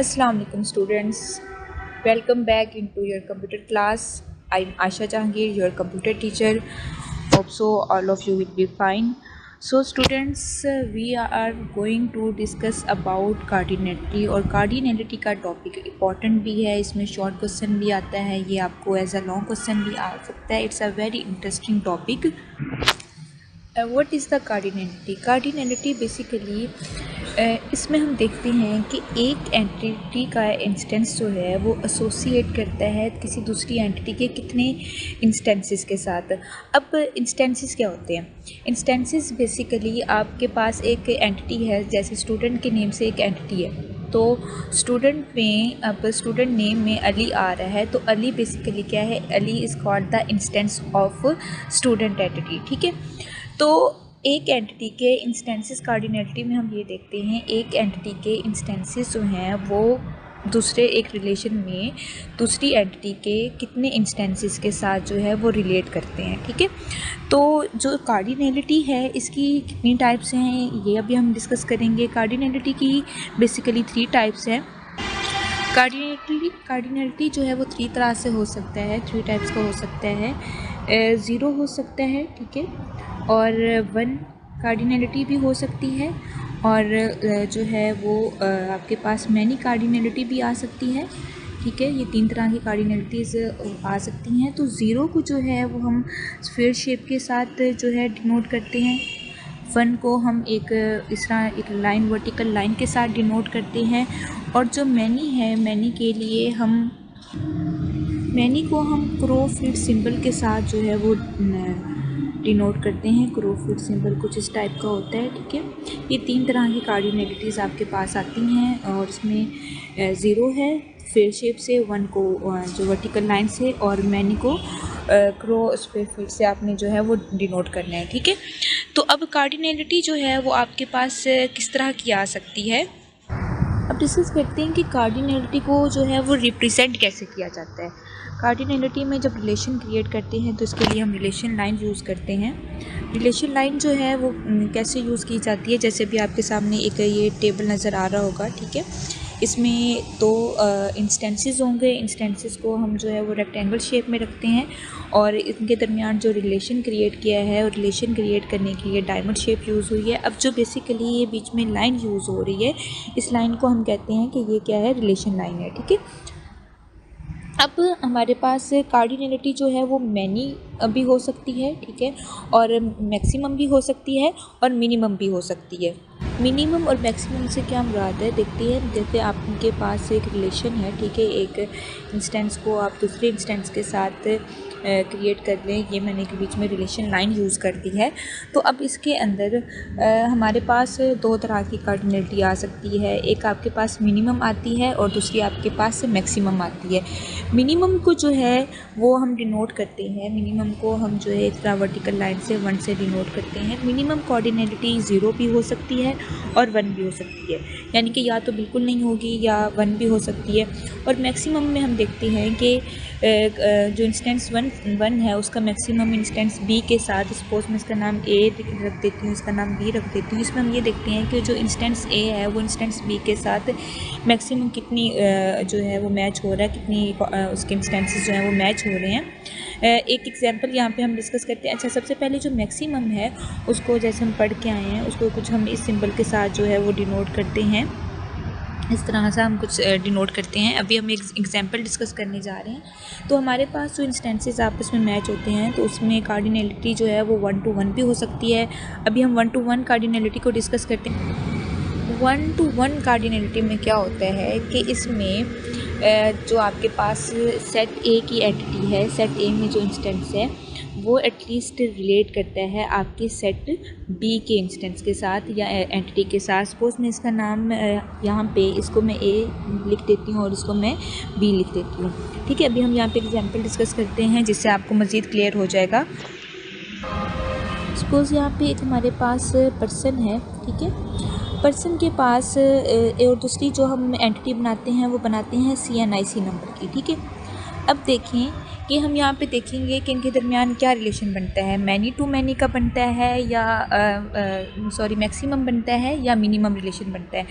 Assalamu alaikum students. Welcome back into your computer class. I'm Asha Jahangir, your computer teacher. Hope so all of you will be fine. So students, we are going to discuss about cardinality और cardinality का topic important भी है, इसमें short question भी आता है, ये आपको एज अ लॉन्ग क्वेश्चन भी आ सकता है. It's a very interesting topic. What is the cardinality? Cardinality basically इसमें हम देखते हैं कि एक एंटिटी का इंस्टेंस जो है वो एसोसिएट करता है किसी दूसरी एंटिटी के कितने इंस्टेंसेस के साथ. अब इंस्टेंसेस क्या होते हैं? इंस्टेंसेस बेसिकली आपके पास एक एंटिटी है, जैसे स्टूडेंट के नेम से एक एंटिटी है, तो स्टूडेंट में अब स्टूडेंट नेम में अली आ रहा है, तो अली बेसिकली क्या है? Ali is called the instance of student entity. ठीक है, तो एक एंटिटी के इंस्टेंसेस कार्डिनलिटी में हम ये देखते हैं, एक एंटिटी के इंस्टेंसेस जो हैं वो दूसरे एक रिलेशन में दूसरी एंटिटी के कितने इंस्टेंसेस के साथ जो है वो रिलेट करते हैं. ठीक है, तो जो कार्डिनलिटी है इसकी कितनी टाइप्स हैं ये अभी हम डिस्कस करेंगे. कार्डिनलिटी की बेसिकली 3 टाइप्स हैं. कार्डिनलिटी जो है वो 3 तरह से हो सकता है, 3 टाइप्स का हो सकता है. 0 हो सकता है, ठीक है, और 1 कार्डिनलिटी भी हो सकती है, और जो है वो आपके पास मैनी कार्डिनलिटी भी आ सकती है. ठीक है, ये 3 तरह की कार्डिनलिटीज़ आ सकती हैं. तो 0 को जो है वो हम स्फीयर शेप के साथ जो है डिनोट करते हैं. 1 को हम एक इस तरह एक लाइन, वर्टिकल लाइन के साथ डिनोट करते हैं. और जो मैनी है, मैनी के लिए हम मैनी को हम क्रोफिट सिंबल के साथ जो है वो डिनोट करते हैं. क्रोफिट सिंबल कुछ इस टाइप का होता है. ठीक है, ये 3 तरह की कार्डिनलिटीज़ आपके पास आती हैं, और इसमें 0 है फेयर शेप से, 1 को जो वर्टिकल लाइन से, और मैनी को क्रोफिट से आपने जो है वो डिनोट करना है. ठीक है, तो अब कार्डिनलिटी जो है वो आपके पास किस तरह की आ सकती है. अब डिस्कस करते हैं कि कार्डिनलिटी को जो है वो रिप्रेजेंट कैसे किया जाता है. कार्डिनलिटी में जब रिलेशन क्रिएट करते हैं तो इसके लिए हम रिलेशन लाइन यूज़ करते हैं. रिलेशन लाइन जो है वो कैसे यूज़ की जाती है, जैसे भी आपके सामने एक ये टेबल नज़र आ रहा होगा. ठीक है, इसमें 2 इंस्टेंसेस होंगे. इंस्टेंसेस को हम जो है वो रेक्टेंगल शेप में रखते हैं, और इनके दरमियान जो रिलेशन क्रिएट किया है, और रिलेशन क्रिएट करने के लिए डायमंड शेप यूज़ हुई है. अब जो बेसिकली ये बीच में लाइन यूज़ हो रही है, इस लाइन को हम कहते हैं कि ये क्या है? रिलेशन लाइन है. ठीक है, अब हमारे पास कार्डिनलिटी जो है वो मैनी भी हो सकती है. ठीक है, और मैक्सिमम भी हो सकती है, और मिनिमम भी हो सकती है. मिनिमम और मैक्सिमम से क्या मुराद है देखते हैं. जैसे आपके पास एक रिलेशन है, ठीक है, एक इंस्टेंस को आप दूसरे इंस्टेंस के साथ क्रिएट कर लें, ये मैंने के बीच में रिलेशन लाइन यूज़ कर दी है. तो अब इसके अंदर हमारे पास 2 तरह की कार्डिनलिटी आ सकती है. एक आपके पास मिनिमम आती है, और दूसरी आपके पास मैक्सिमम आती है. मिनिमम को जो है वो हम डिनोट करते हैं, मिनिमम को हम जो है इस तरह वर्टिकल लाइन से 1 से डिनोट करते हैं. मिनिमम कार्डिनलिटी 0 भी हो सकती है और 1 भी हो सकती है, यानी कि या तो बिल्कुल नहीं होगी या 1 भी हो सकती है. और मैक्सिमम में हम देखते हैं कि जो इंस्टेंस 1 है उसका मैक्सिमम इंस्टेंस B के साथ, सपोज मैं इसका नाम A रख देती हूँ, इसका नाम B रख देती हूँ. इसमें हम ये देखते हैं कि जो इंस्टेंस A है वो इंस्टेंस B के साथ मैक्सिमम कितनी जो है वो मैच हो रहा है, कितनी उसके इंस्टेंसेस जो हैं वो मैच हो रहे हैं. एक एग्जांपल यहाँ पे हम डिस्कस करते हैं. अच्छा, सबसे पहले जो मैक्सिमम है उसको जैसे हम पढ़ के आए हैं, उसको कुछ हम इस सिंबल के साथ जो है वो डिनोट करते हैं. इस तरह से हम कुछ डिनोट करते हैं. अभी हम एक एग्जांपल डिस्कस करने जा रहे हैं. तो हमारे पास जो इंस्टेंसेस आपस में मैच होते हैं, तो उसमें कार्डिनलिटी जो है वो 1 to 1 भी हो सकती है. अभी हम 1 to 1 कार्डिनलिटी को डिस्कस करते हैं. 1 to 1 कार्डिनलिटी में क्या होता है कि इसमें जो आपके पास सेट ए की एंटिटी है, सेट ए में जो इंस्टेंस है वो एटलीस्ट रिलेट करता है आपके सेट बी के इंस्टेंस के साथ या एंटिटी के साथ. सपोज मैं इसका नाम यहाँ पे इसको मैं ए लिख देती हूँ और इसको मैं बी लिख देती हूँ. ठीक है, अभी हम यहाँ पे एग्जांपल डिस्कस करते हैं जिससे आपको मज़ीद क्लियर हो जाएगा. सपोज़ यहाँ पे एक हमारे पास पर्सन है. ठीक है, पर्सन के पास और दूसरी जो हम एंटिटी बनाते हैं वो बनाते हैं CNIC नंबर की. ठीक है, अब देखें कि हम यहाँ पे देखेंगे कि इनके दरमियान क्या रिलेशन बनता है, मैनी टू मैनी का बनता है या मैक्सिमम बनता है या मिनिमम रिलेशन बनता है।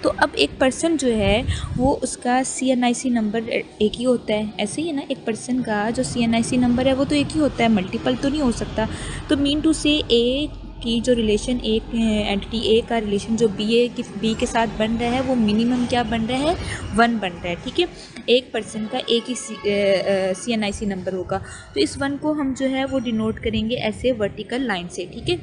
तो अब एक पर्सन जो है वो उसका CNIC नंबर एक ही होता है, ऐसे ही है ना, एक पर्सन का जो CNIC नंबर है वो तो एक ही होता है, मल्टीपल तो नहीं हो सकता। तो मीन टू से ए की जो रिलेशन, एक एंटिटी ए का रिलेशन जो बी के साथ बन रहा है वो मिनिमम क्या बन रहा है, 1 बन रहा है, ठीक है। एक पर्सन का एक ही CNIC नंबर होगा, तो इस 1 को हम जो है वो डिनोट करेंगे ऐसे वर्टिकल लाइन से, ठीक है।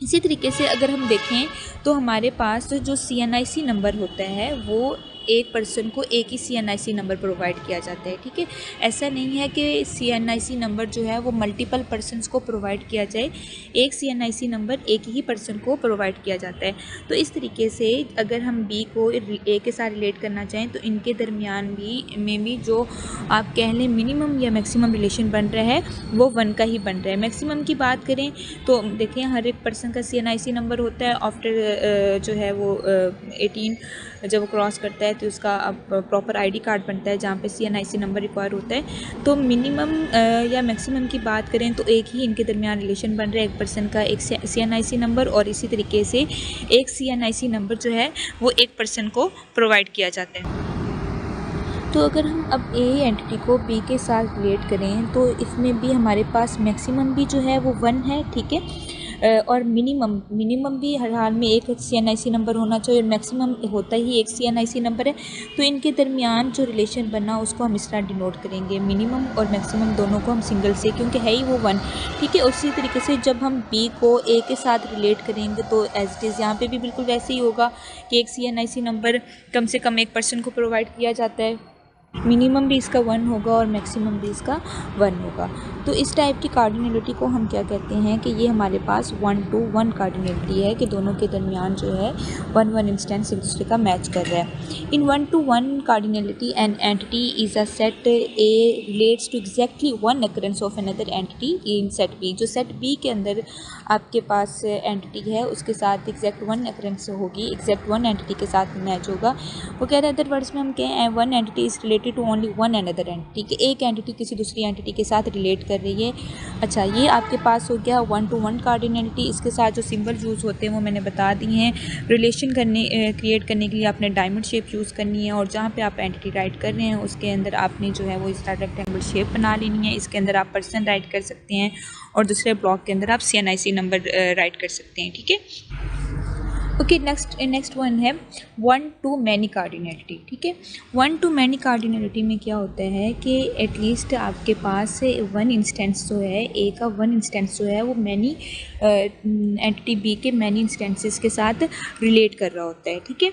इसी तरीके से अगर हम देखें तो हमारे पास जो CNIC नंबर होता है वो एक पर्सन को एक ही CNIC नंबर प्रोवाइड किया जाता है, ठीक है। ऐसा नहीं है कि CNIC नंबर जो है वो मल्टीपल पर्सनस को प्रोवाइड किया जाए, एक CNIC नंबर एक ही पर्सन को प्रोवाइड किया जाता है। तो इस तरीके से अगर हम B को A के साथ रिलेट करना चाहें तो इनके दरमियान भी जो आप कह लें मिनिमम या मैक्सिमम रिलेशन बन रहा है वो 1 का ही बन रहा है। मैक्सिमम की बात करें तो देखें हर एक पर्सन का CNIC नंबर होता है, आफ्टर जो है वो 18 जब वो क्रॉस करता है तो उसका अब प्रॉपर ID कार्ड बनता है जहाँ पे CNIC नंबर रिक्वायर होता है। तो मिनिमम या मैक्सिमम की बात करें तो एक ही इनके दरमियान रिलेशन बन रहा है, एक पर्सन का एक CNIC नंबर और इसी तरीके से एक CNIC नंबर जो है वो एक पर्सन को प्रोवाइड किया जाता है। तो अगर हम अब A एंटिटी को B के साथ रिलेट करें तो इसमें भी हमारे पास मैक्सिमम भी जो है वो 1 है, ठीक है। और मिनिमम भी हर हाल में एक CNIC नंबर होना चाहिए और मैक्सिमम होता ही एक CNIC नंबर है। तो इनके दरमियान जो रिलेशन बना उसको हम इस तरह डिनोट करेंगे, मिनिमम और मैक्सिमम दोनों को हम सिंगल से, क्योंकि है ही वो 1, ठीक है। उसी तरीके से जब हम B को A के साथ रिलेट करेंगे तो एज इट इज़ यहाँ पे भी बिल्कुल वैसे ही होगा कि एक CNIC नंबर कम से कम एक पर्सन को प्रोवाइड किया जाता है, मिनिमम भी इसका 1 होगा और मैक्सिमम भी इसका 1 होगा। तो इस टाइप की कार्डिनलिटी को हम क्या कहते हैं कि ये हमारे पास 1-to-1 कार्डिनलिटी है कि दोनों के दरमियान जो है 1-1 इंस्टेंस एक दूसरे का मैच कर रहा है। In 1-to-1 cardinality an entity is a set A relates to exactly 1 occurrence of another entity in set B। जो सेट B के अंदर आपके पास एंटिटी है उसके साथ एग्जैक्ट 1 अकरेंस होगी, एग्जैक्ट 1 एंटिटी के साथ मैच होगा। वो कह रहे हैं अदर वर्ड्स में हम कहें 1 entity is related to only 1 another entity, कि एक एंटिटी किसी दूसरी एंटिटी के साथ रिलेट कर रही है। अच्छा, ये आपके पास हो गया 1-to-1 कार्डिनलिटी। इसके साथ जो सिंबल यूज़ होते हैं वो मैंने बता दिए हैं। रिलेशन क्रिएट करने के लिए आपने डायमंड शेप यूज़ करनी है और जहाँ पे आप एंटिटी राइट कर रहे हैं उसके अंदर आपने जो है वो इस तरह रेक्टेंगल शेप बना लेनी है। इसके अंदर आप पर्सन राइट कर सकते हैं और दूसरे ब्लॉक के अंदर आप CNIC नंबर राइट कर सकते हैं, ठीक है। ओके, नेक्स्ट वन है 1-to-many कार्डिनलिटी, ठीक है। 1-to-many कार्डिनलिटी में क्या होता है कि एटलीस्ट आपके पास 1 इंस्टेंस जो है A का 1 इंस्टेंस जो है वो मैनी एंटिटी B के मैनी इंस्टेंसेस के साथ रिलेट कर रहा होता है, ठीक है।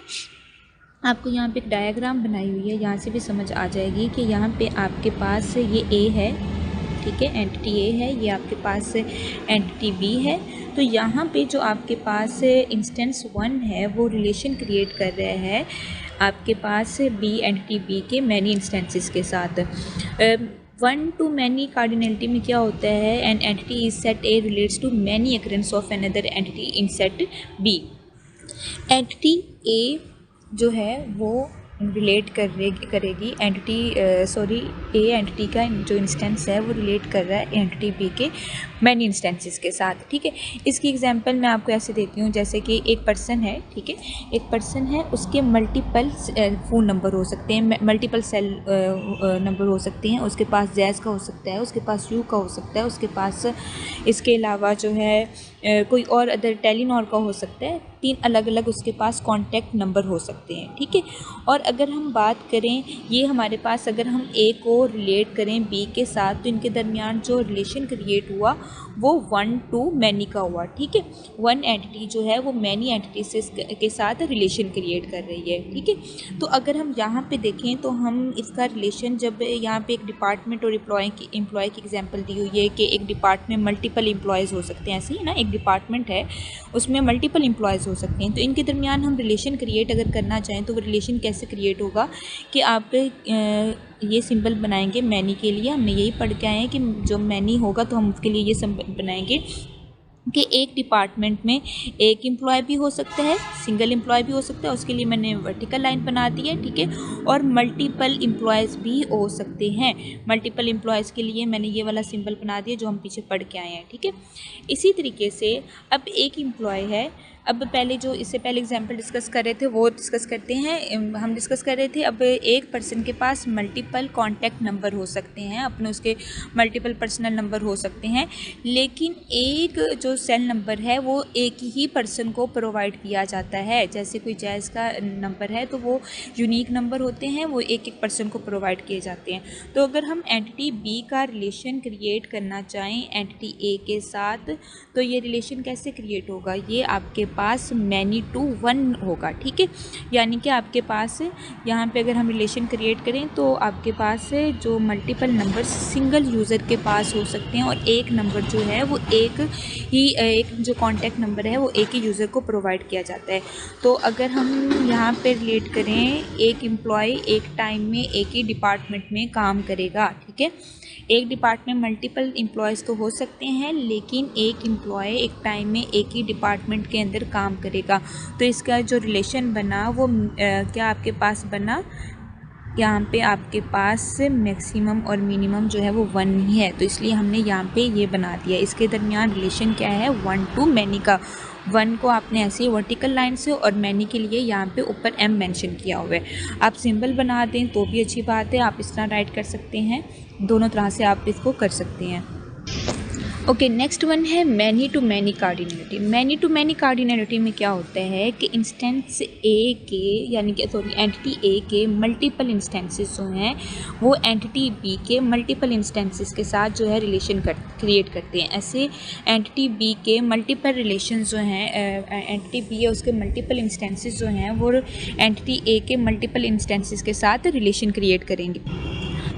आपको यहाँ पे एक डायग्राम बनाई हुई है, यहाँ से भी समझ आ जाएगी कि यहाँ पे आपके पास ये A है, ठीक है, एंटिटी A है, ये आपके पास एंटिटी B है। तो यहाँ पे जो आपके पास इंस्टेंस 1 है वो रिलेशन क्रिएट कर रहा है आपके पास B एंटिटी B के मैनी इंस्टेंसेस के साथ। 1-to-many कार्डिनलिटी में क्या होता है, an entity is set A relates to many occurrence of another entity in set B। Entity A जो है वो रिलेट करेगी एंटिटी A एंटिटी का जो इंस्टेंस है वो रिलेट कर रहा है एंटिटी B के मैनी इंस्टेंसेस के साथ, ठीक है। इसकी एग्जांपल मैं आपको ऐसे देती हूँ, जैसे कि एक पर्सन है, ठीक है, एक पर्सन है, उसके मल्टीपल फ़ोन नंबर हो सकते हैं, मल्टीपल सेल नंबर हो सकते हैं, उसके पास जैज़ का हो सकता है, उसके पास यू का हो सकता है, उसके पास इसके अलावा जो है कोई और अदर टेलीनॉर का हो सकता है। 3 अलग अलग उसके पास कॉन्टैक्ट नंबर हो सकते हैं, ठीक है। और अगर हम बात करें ये हमारे पास, अगर हम A को रिलेट करें B के साथ तो इनके दरमियान जो रिलेशन क्रिएट हुआ वो 1-to-many का हुआ, ठीक है। 1 एंटिटी जो है वो मैनी एंटिटी के साथ रिलेशन क्रिएट कर रही है, ठीक है। तो अगर हम यहाँ पे देखें तो हम इसका रिलेशन, जब यहाँ पे एक डिपार्टमेंट और एम्प्लॉय की एग्जांपल दी हुई है कि एक डिपार्टमेंट में मल्टीपल एम्प्लॉयज़ हो सकते हैं, ऐसे ही ना, एक डिपार्टमेंट है उसमें मल्टीपल एम्प्लॉयज़ हो सकते हैं, तो इनके दरमियान हम रिलेशन क्रिएट अगर करना चाहें तो वो रिलेशन कैसे क्रिएट होगा कि आप ये सिंबल बनाएंगे मैनी के लिए। हमने यही पढ़ के आए हैं कि जो मैनी होगा तो हम उसके लिए ये सिंबल बनाएंगे कि एक डिपार्टमेंट में एक एम्प्लॉय भी हो सकता है, सिंगल एम्प्लॉय भी हो सकता है, उसके लिए मैंने वर्टिकल लाइन बना दी है, ठीक है। और मल्टीपल एम्प्लॉयज़ भी हो सकते हैं। मल्टीपल एम्प्लॉयज़ के लिए मैंने ये वाला सिंबल बना दिया जो हम पीछे पढ़ के आए हैं, ठीक है। इसी तरीके से अब एक एम्प्लॉय है, अब पहले जो इससे पहले एग्जाम्पल डिस्कस कर रहे थे वो डिस्कस करते हैं। हम डिस्कस कर रहे थे अब एक पर्सन के पास मल्टीपल कॉन्टैक्ट नंबर हो सकते हैं, अपने उसके मल्टीपल पर्सनल नंबर हो सकते हैं, लेकिन एक जो सेल नंबर है वो एक ही पर्सन को प्रोवाइड किया जाता है। जैसे कोई जैज़ का नंबर है तो वो यूनिक नंबर होते हैं, वो एक एक पर्सन को प्रोवाइड किए जाते हैं। तो अगर हम एंटिटी बी का रिलेशन क्रिएट करना चाहें एंटिटी ए के साथ, तो ये रिलेशन कैसे क्रिएट होगा, ये आपके पास मैनी टू वन होगा, ठीक है। यानी कि आपके पास यहाँ पे अगर हम रिलेशन क्रिएट करें तो आपके पास जो मल्टीपल नंबर सिंगल यूज़र के पास हो सकते हैं और एक नंबर जो है वो एक जो कॉन्टैक्ट नंबर है वो एक ही यूज़र को प्रोवाइड किया जाता है। तो अगर हम यहाँ पे रिलेट करें, एक एम्प्लॉय एक टाइम में एक ही डिपार्टमेंट में काम करेगा, ठीक है। एक डिपार्टमेंट मल्टीपल एम्प्लॉयज़ तो हो सकते हैं, लेकिन एक एम्प्लॉय एक टाइम में एक ही डिपार्टमेंट के अंदर काम करेगा। तो इसका जो रिलेशन बना वो क्या आपके पास बना, यहाँ पे आपके पास मैक्सिमम और मिनिमम जो है वो वन ही है, तो इसलिए हमने यहाँ पे ये बना दिया। इसके दरमियान रिलेशन क्या है, वन टू मैनी का। वन को आपने ऐसे ही वर्टिकल लाइन से और मैनी के लिए यहाँ पे ऊपर एम मेंशन किया हुआ है। आप सिंबल बना दें तो भी अच्छी बात है, आप इस तरह राइट कर सकते हैं, दोनों तरह से आप इसको कर सकते हैं। ओके, नेक्स्ट वन है many to many cardinality. Many to many cardinality में क्या होता है कि इंस्टेंस ए के यानी कि एंटिटी ए के मल्टीपल इंस्टेंसेस जो हैं वो एंटिटी बी के मल्टीपल इंस्टेंसेस के साथ जो है रिलेशन क्रिएट करते हैं। ऐसे एंटिटी बी के मल्टीपल रिलेशन जो हैं, एंटिटी बी है उसके मल्टीपल इंस्टेंसेस जो हैं वो एंटिटी ए के मल्टीपल इंस्टेंसेस के साथ रिलेशन क्रिएट करेंगे।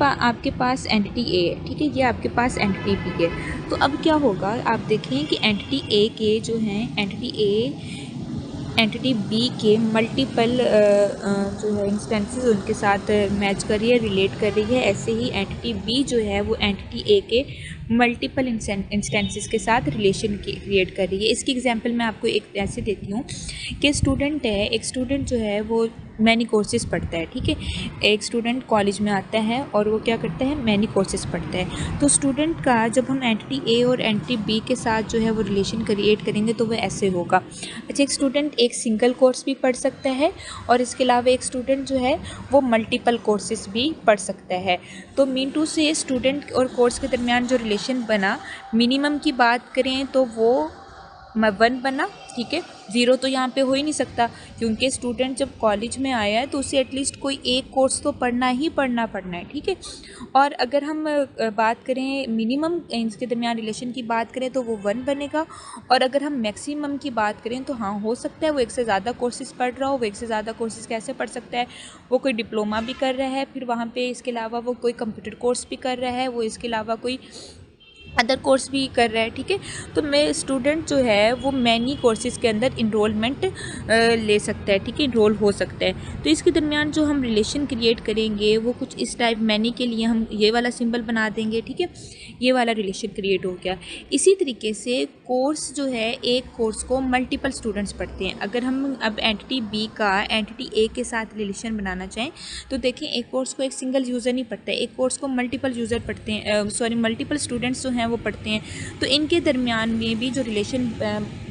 आपके पास एंटिटी ए है, ठीक है, ये आपके पास एंटिटी बी है। तो अब क्या होगा, आप देखें कि एंटिटी ए के जो हैं एंटिटी ए एंटिटी बी के मल्टीपल जो है इंस्टेंसेस उनके साथ मैच कर रही है, रिलेट कर रही है। ऐसे ही एंटिटी बी जो है वो एंटिटी ए के मल्टीपल इंस्टेंसेस के साथ रिलेशन क्रिएट कर रही है। इसकी एग्जांपल मैं आपको एक ऐसे देती हूँ कि स्टूडेंट है, एक स्टूडेंट जो है वो मैनी कोर्सेज़ पढ़ता है, ठीक है। एक स्टूडेंट कॉलेज में आता है और वो क्या करता है, मैनी कोर्सेज़ पढ़ता है। तो स्टूडेंट का जब हम एंटिटी ए और एंटिटी बी के साथ जो है वो रिलेशन क्रिएट करेंगे तो वो ऐसे होगा। अच्छा, एक स्टूडेंट एक सिंगल कोर्स भी पढ़ सकता है और इसके अलावा एक स्टूडेंट जो है वो मल्टीपल कोर्सेज़ भी पढ़ सकता है। तो मीन टू से स्टूडेंट और कोर्स के दरमियान जो रिलेशन बना, मिनिमम की बात करें तो वो वन बना, ठीक है। ज़ीरो तो यहाँ पे हो ही नहीं सकता, क्योंकि स्टूडेंट जब कॉलेज में आया है तो उसे एटलीस्ट कोई एक कोर्स तो पढ़ना है, ठीक है। और अगर हम बात करें मिनिमम इसके दरमियान रिलेशन की बात करें तो वो वन बनेगा। और अगर हम मैक्सिमम की बात करें तो हाँ, हो सकता है वो एक से ज़्यादा कोर्सेज़ पढ़ रहा हो। वो एक से ज़्यादा कोर्सेज़ कैसे पढ़ सकता है, वो कोई डिप्लोमा भी कर रहा है, फिर वहाँ पर इसके अलावा वो कोई कंप्यूटर कोर्स भी कर रहा है, वो इसके अलावा कोई अदर कोर्स भी कर रहा है, ठीक है। तो मैं स्टूडेंट जो है वो मैनी कोर्सेज़ के अंदर इनरोलमेंट ले सकता है, ठीक है, इनरोल हो सकता है। तो इसके दरमियान जो हम रिलेशन क्रिएट करेंगे वो कुछ इस टाइप, मैनी के लिए हम ये वाला सिंबल बना देंगे, ठीक है, ये वाला रिलेशन क्रिएट हो गया। इसी तरीके से कोर्स जो है, एक कोर्स को मल्टीपल स्टूडेंट्स पढ़ते हैं। अगर हम अब एंटिटी बी का एंटिटी ए के साथ रिलेशन बनाना चाहें तो देखें, एक कोर्स को एक सिंगल यूज़र नहीं पढ़ता है, एक कोर्स को मल्टीपल यूज़र पढ़ते हैं, मल्टीपल स्टूडेंट्स जो हैं वो पढ़ते हैं। तो इनके दरमियान में भी जो रिलेशन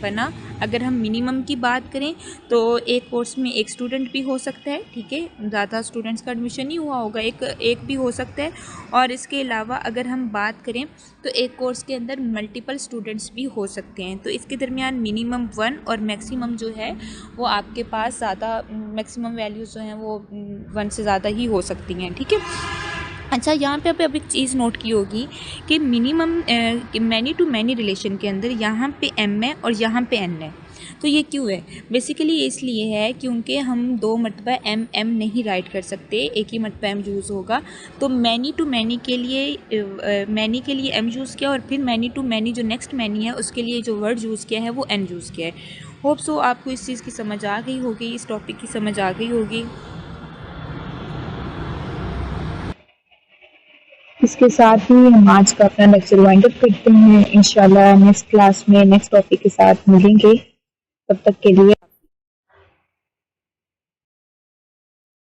बना, अगर हम मिनिमम की बात करें तो एक कोर्स में एक स्टूडेंट भी हो सकता है, ठीक है, ज़्यादा स्टूडेंट्स का एडमिशन नहीं हुआ होगा, एक भी हो सकता है। और इसके अलावा अगर हम बात करें तो एक कोर्स के अंदर मल्टीपल स्टूडेंट्स भी हो सकते हैं। तो इसके दरमियान मिनिमम वन और मैक्सिमम जो है वो आपके पास ज़्यादा, मैक्सिमम वैल्यूज़ जो हैं वो वन से ज़्यादा ही हो सकती हैं, ठीक है। अच्छा, यहाँ पे अब एक चीज़ नोट की होगी कि minimum many to many relation के अंदर यहाँ पे एम है और यहाँ पे एन है। तो ये क्यों है? बेसिकली इसलिए है क्योंकि हम दो मरतबा एम नहीं राइट कर सकते, एक ही मरतबा एम यूज़ होगा। तो मैनी टू मैनी के लिए एम यूज़ किया और फिर मैनी टू मैनी जो नेक्स्ट मैनी है उसके लिए जो वर्ड यूज़ किया है वो एन यूज़ किया है। होप सो आपको इस चीज़ की समझ आ गई होगी, इस टॉपिक की समझ आ गई होगी। इसके साथ ही हम आज का अपना लेक्चर वाइंड अप करते हैं। इंशाल्लाह नेक्स्ट क्लास में नेक्स्ट टॉपिक के साथ मिलेंगे। तब तक के लिए